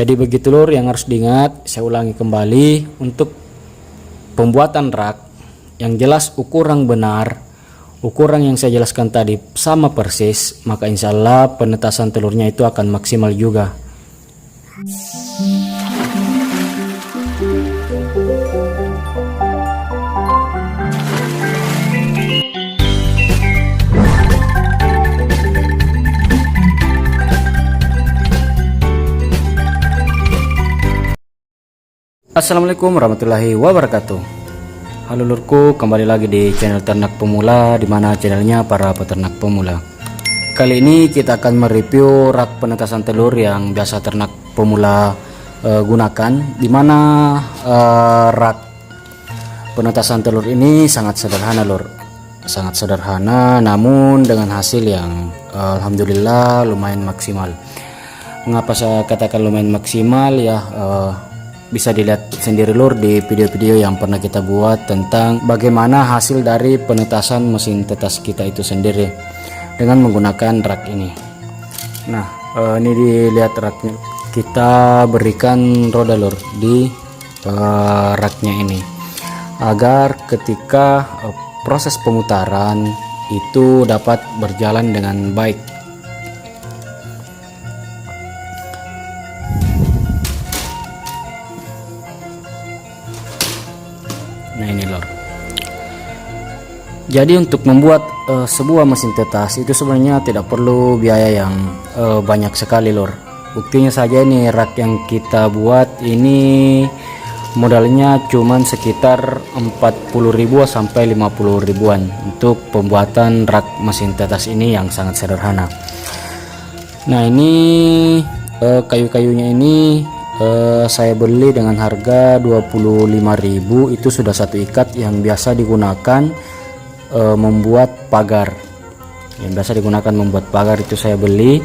Jadi begitu lur yang harus diingat. Saya ulangi kembali, untuk pembuatan rak yang jelas ukuran benar, ukuran yang saya jelaskan tadi sama persis, maka insya Allah penetasan telurnya itu akan maksimal juga. Assalamualaikum warahmatullahi wabarakatuh. Halo lurku, kembali lagi di channel Ternak Pemula, dimana channelnya para peternak pemula. Kali ini kita akan mereview rak penetasan telur yang biasa ternak pemula gunakan, dimana rak penetasan telur ini sangat sederhana lur, sangat sederhana, namun dengan hasil yang alhamdulillah lumayan maksimal. Mengapa saya katakan lumayan maksimal ya? Bisa dilihat sendiri lur di video-video yang pernah kita buat tentang bagaimana hasil dari penetasan mesin tetas kita itu sendiri dengan menggunakan rak ini. Nah, ini dilihat raknya, kita berikan roda lur di raknya ini agar ketika proses pemutaran itu dapat berjalan dengan baik. Nah ini lor. Jadi untuk membuat sebuah mesin tetas itu sebenarnya tidak perlu biaya yang banyak sekali lor. Buktinya saja ini rak yang kita buat ini modalnya cuman sekitar 40.000 sampai 50 ribuan untuk pembuatan rak mesin tetas ini yang sangat sederhana. Nah ini kayu-kayunya ini saya beli dengan harga 25.000, itu sudah satu ikat yang biasa digunakan membuat pagar. Yang biasa digunakan membuat pagar itu saya beli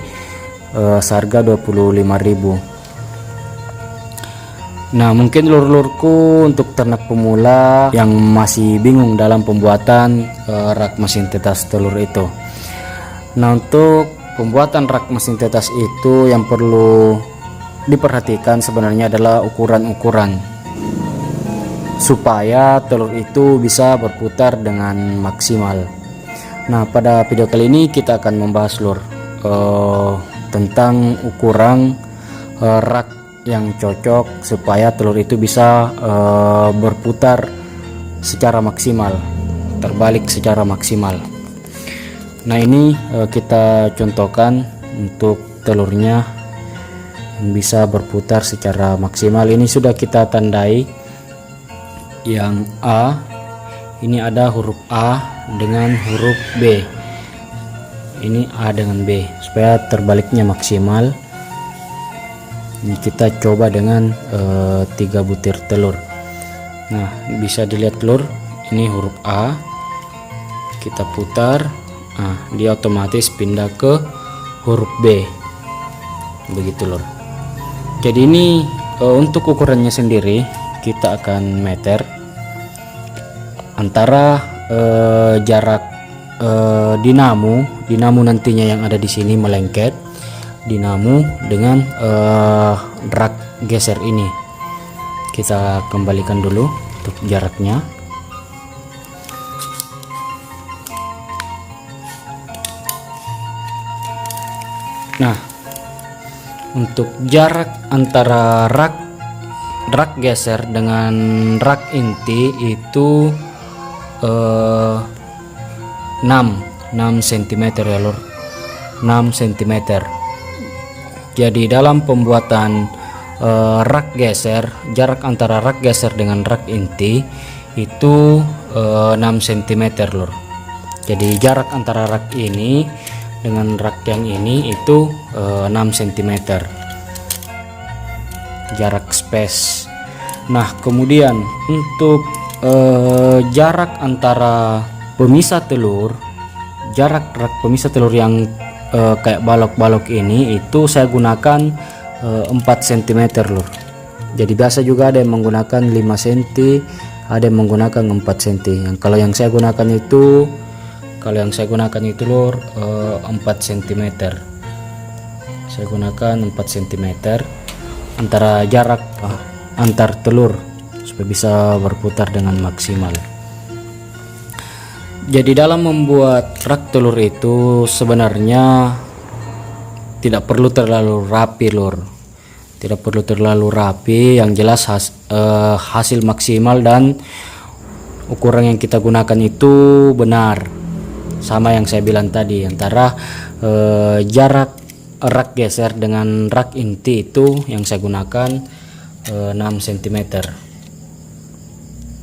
seharga 25.000. Nah, mungkin lur-lurku untuk ternak pemula yang masih bingung dalam pembuatan rak mesin tetas telur itu. Nah, untuk pembuatan rak mesin tetas itu yang perlu diperhatikan sebenarnya adalah ukuran-ukuran supaya telur itu bisa berputar dengan maksimal. Nah, pada video kali ini kita akan membahas lur tentang ukuran rak yang cocok supaya telur itu bisa berputar secara maksimal, terbalik secara maksimal. Nah, ini kita contohkan untuk telurnya bisa berputar secara maksimal. Ini sudah kita tandai yang A, ini ada huruf A dengan huruf B, ini A dengan B supaya terbaliknya maksimal. Ini kita coba dengan 3 butir telur. Nah, bisa dilihat telur, ini huruf A, kita putar, nah dia otomatis pindah ke huruf B, begitu lur. Jadi ini untuk ukurannya sendiri kita akan meter antara jarak dinamo nantinya yang ada di sini melengket dinamo dengan rak geser ini. Kita kembalikan dulu untuk jaraknya. Nah, untuk jarak antara rak geser dengan rak inti itu 6 cm ya lur, 6 cm. Jadi dalam pembuatan rak geser, jarak antara rak geser dengan rak inti itu 6 cm lur. Jadi jarak antara rak ini dengan rak yang ini itu 6 cm jarak space. Nah, kemudian untuk jarak antara pemisah telur, jarak rak pemisah telur yang kayak balok-balok ini itu saya gunakan 4 cm lur. Jadi biasa juga ada yang menggunakan 5 cm, ada yang menggunakan 4 cm. Kalau yang saya gunakan itu lur 4 cm. Saya gunakan 4 cm antara jarak antar telur supaya bisa berputar dengan maksimal. Jadi dalam membuat rak telur itu sebenarnya tidak perlu terlalu rapi lur, tidak perlu terlalu rapi, yang jelas hasil maksimal dan ukuran yang kita gunakan itu benar, sama yang saya bilang tadi, antara jarak rak geser dengan rak inti itu yang saya gunakan 6 cm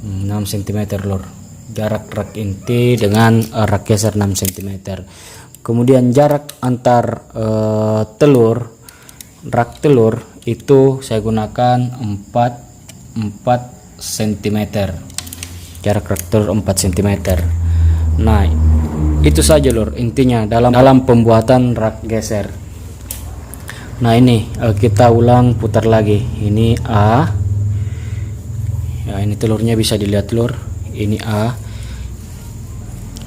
6 cm lur, jarak rak inti dengan rak geser 6 cm. Kemudian jarak antar rak telur itu saya gunakan 4 cm, jarak rak telur 4 cm. Nah itu saja lur intinya dalam pembuatan rak geser. Nah ini kita ulang putar lagi, ini A ya, ini telurnya bisa dilihat lur, ini A,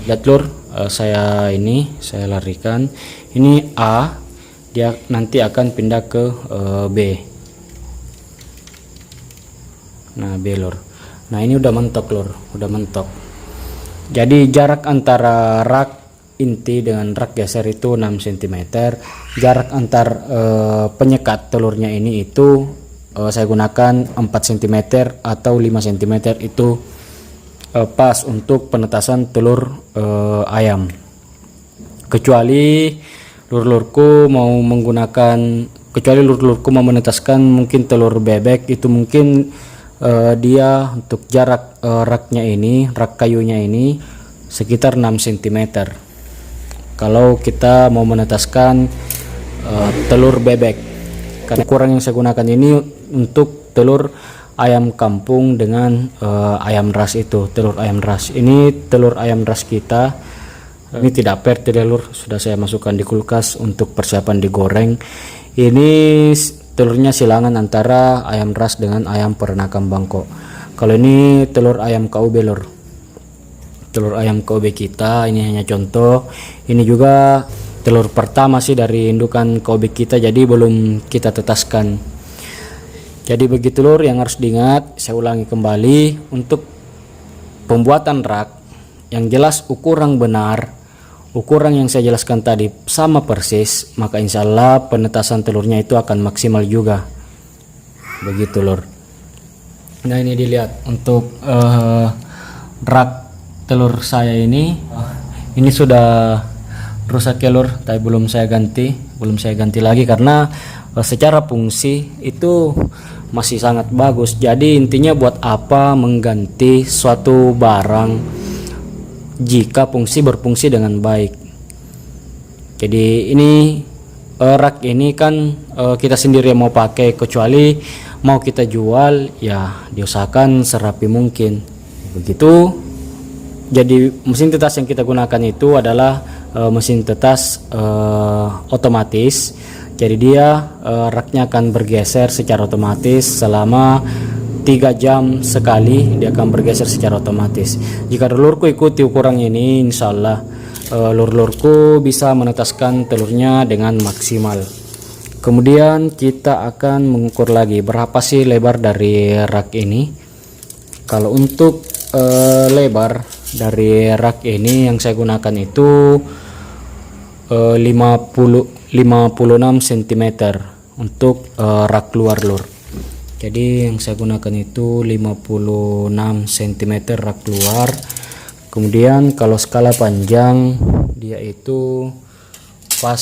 lihat lur, saya larikan, ini A, dia nanti akan pindah ke B. Nah B lur, nah ini udah mentok lur, udah mentok. Jadi jarak antara rak inti dengan rak geser itu 6 cm. Jarak antar penyekat telurnya ini itu saya gunakan 4 cm atau 5 cm, itu pas untuk penetasan telur ayam. Kecuali lur-lurku mau menetaskan mungkin telur bebek, itu mungkin dia untuk jarak raknya ini, rak kayunya ini sekitar 6 cm. Kalau kita mau menetaskan telur bebek, karena ukuran yang saya gunakan ini untuk telur ayam kampung dengan ayam ras, itu telur ayam ras. Ini telur ayam ras kita, ini tidak per telur, sudah saya masukkan di kulkas untuk persiapan digoreng. Ini telurnya silangan antara ayam ras dengan ayam peternakan Bangkok. Kalau ini telur ayam KUB lur, telur ayam KUB kita, ini hanya contoh, ini juga telur pertama sih dari indukan KUB kita, jadi belum kita tetaskan. Jadi begitu lur yang harus diingat, saya ulangi kembali, untuk pembuatan rak yang jelas ukuran benar, ukuran yang saya jelaskan tadi sama persis, maka insya Allah penetasan telurnya itu akan maksimal juga. Begitu lur. Nah ini dilihat untuk rak telur saya ini sudah rusak ya lur, tapi belum saya ganti lagi karena secara fungsi itu masih sangat bagus. Jadi intinya buat apa mengganti suatu barang jika berfungsi dengan baik. Jadi ini rak ini kan kita sendiri yang mau pakai, kecuali mau kita jual ya diusahakan serapi mungkin. Begitu. Jadi mesin tetas yang kita gunakan itu adalah mesin tetas otomatis. Jadi dia raknya akan bergeser secara otomatis selama 3 jam sekali, dia akan bergeser secara otomatis. Jika lurku ikuti ukuran ini, insya Allah lurku bisa menetaskan telurnya dengan maksimal. Kemudian kita akan mengukur lagi berapa sih lebar dari rak ini. Kalau untuk lebar dari rak ini yang saya gunakan itu 56 cm untuk rak luar lur. Jadi yang saya gunakan itu 56 cm rak luar. Kemudian kalau skala panjang dia itu pas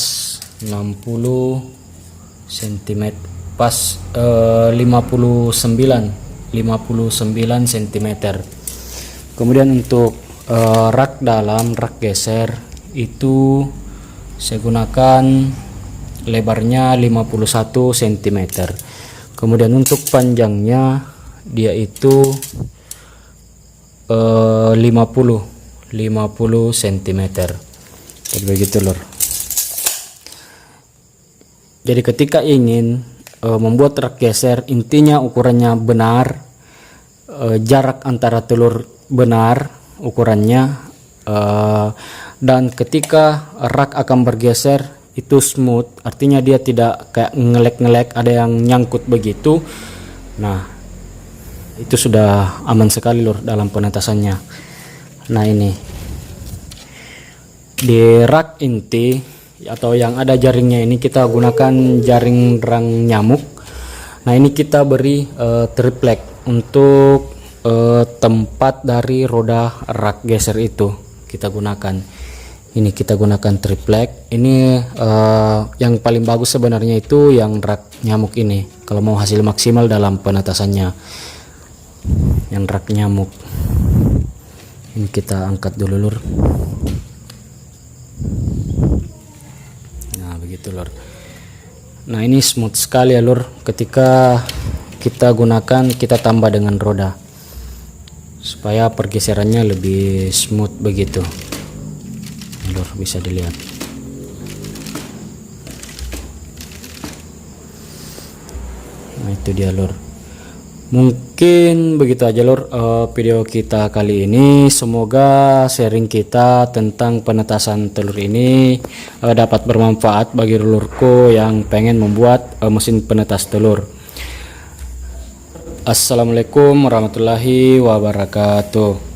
60 cm, pas 59 cm. Kemudian untuk rak dalam, rak geser itu saya gunakan lebarnya 51 cm. Kemudian untuk panjangnya dia itu 50 cm. Jadi begitu lur. Jadi ketika ingin membuat rak geser, intinya ukurannya benar, jarak antara telur benar ukurannya, dan ketika rak akan bergeser itu smooth, artinya dia tidak kayak ngelek-ngelek ada yang nyangkut begitu. Nah itu sudah aman sekali lur dalam penetasannya. Nah ini di rak inti atau yang ada jaringnya ini kita gunakan jaring rang nyamuk. Nah ini kita beri triplek untuk tempat dari roda rak geser itu kita gunakan. Ini kita gunakan triplek. Ini yang paling bagus sebenarnya itu yang rak nyamuk ini kalau mau hasil maksimal dalam penetasannya. Yang rak nyamuk ini kita angkat dulu lur. Nah begitu lur. Nah ini smooth sekali ya lur, ketika kita gunakan kita tambah dengan roda supaya pergeserannya lebih smooth begitu lur, bisa dilihat. Nah itu dia lur. Mungkin begitu aja lur video kita kali ini. Semoga sharing kita tentang penetasan telur ini dapat bermanfaat bagi lurku yang pengen membuat mesin penetas telur. Assalamualaikum warahmatullahi wabarakatuh.